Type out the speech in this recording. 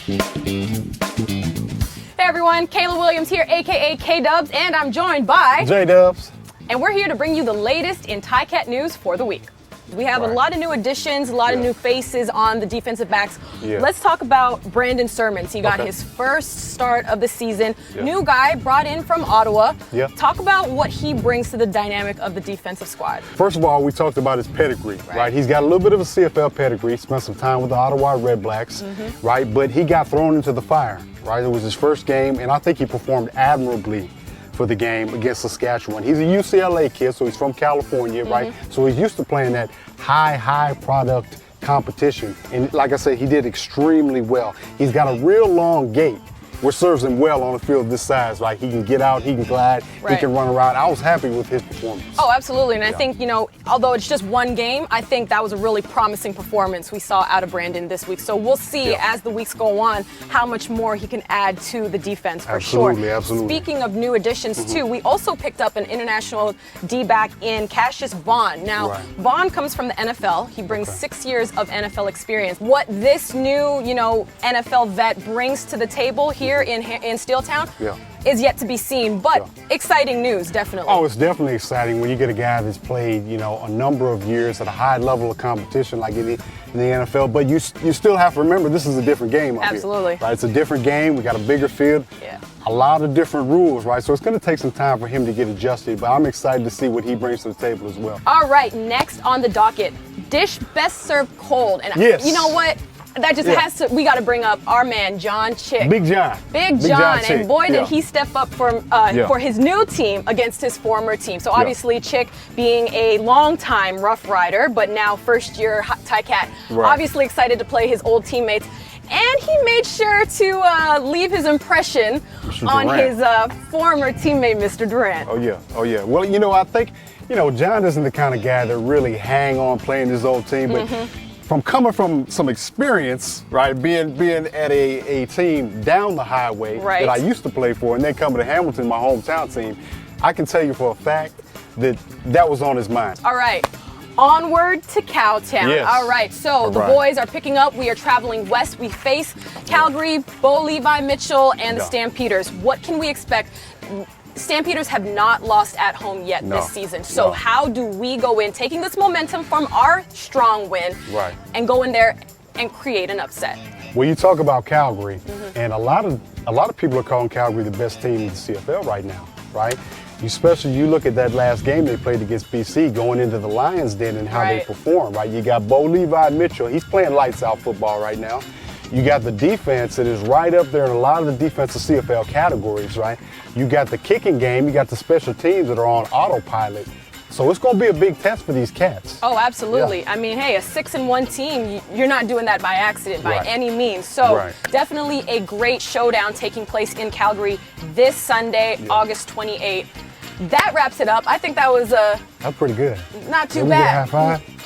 Hey everyone, Kayla Williams here, aka K-Dubs, and I'm joined by J-Dubs. And we're here to bring you the latest in Ticat news for the week. We have a lot of new additions, a lot of new faces on the defensive backs. Let's talk about Brandon Sermons. He got his first start of the season. New guy brought in from Ottawa. Talk about what he brings to the dynamic of the defensive squad. First of all, we talked about his pedigree, right? He's got a little bit of a CFL pedigree, spent some time with the Ottawa Red Blacks, right? But he got thrown into the fire, right? It was his first game, and I think he performed admirably for the game against Saskatchewan. He's a UCLA kid, so he's from California, right? So he's used to playing that high product competition. And like I said, he did extremely well. He's got a real long gait, which serves him well on a field this size. Like he can get out, he can glide, he can run around. I was happy with his performance. Oh, absolutely. And I think, you know, although it's just one game, I think that was a really promising performance we saw out of Brandon this week. So we'll see as the weeks go on how much more he can add to the defense for sure. Absolutely. Speaking of new additions too, we also picked up an international D-back in Cassius Vaughn. Now, Vaughn comes from the NFL. He brings 6 years of NFL experience. What this new, you know, NFL vet brings to the table here in Steeltown is yet to be seen, but exciting news, definitely. Oh, it's definitely exciting when you get a guy that's played, you know, a number of years at a high level of competition like in the NFL, but you still have to remember this is a different game up here, right? It's a different game. We got a bigger field, a lot of different rules, right? So it's going to take some time for him to get adjusted, but I'm excited to see what he brings to the table as well. All right, next on the docket, dish best served cold. And you know what? That just has to, we got to bring up our man, John Chick. Big John. Big John. And boy, did he step up for his new team against his former team. So obviously Chick being a longtime Rough Rider, but now first year Ticat, obviously excited to play his old teammates. And he made sure to leave his impression on his former teammate, Mr. Durant. Oh yeah. Well, you know, I think, you know, John isn't the kind of guy that really hang on playing his old team, but from coming from some experience, right, being at a team down the highway that I used to play for, and then coming to Hamilton, my hometown team, I can tell you for a fact that that was on his mind. All right. Onward to Cowtown. All right, so the boys are picking up. We are traveling west. We face Calgary, Bo Levi Mitchell, and the Stampeders. What can we expect? Stampeders have not lost at home yet this season. So how do we go in, taking this momentum from our strong win, and go in there and create an upset? Well, you talk about Calgary, and a lot of people are calling Calgary the best team in the CFL right now, right? Especially you look at that last game they played against BC, going into the Lions Den and how they perform, right? You got Bo Levi Mitchell. He's playing lights out football right now. You got the defense that is right up there in a lot of the defensive CFL categories, right? You got the kicking game, you got the special teams that are on autopilot. So it's going to be a big test for these cats. Oh, absolutely. I mean, hey, a 6-1 team, you're not doing that by accident by any means. So definitely a great showdown taking place in Calgary this Sunday, August 28th. That wraps it up. I think that was that's pretty good. Not too bad. High five.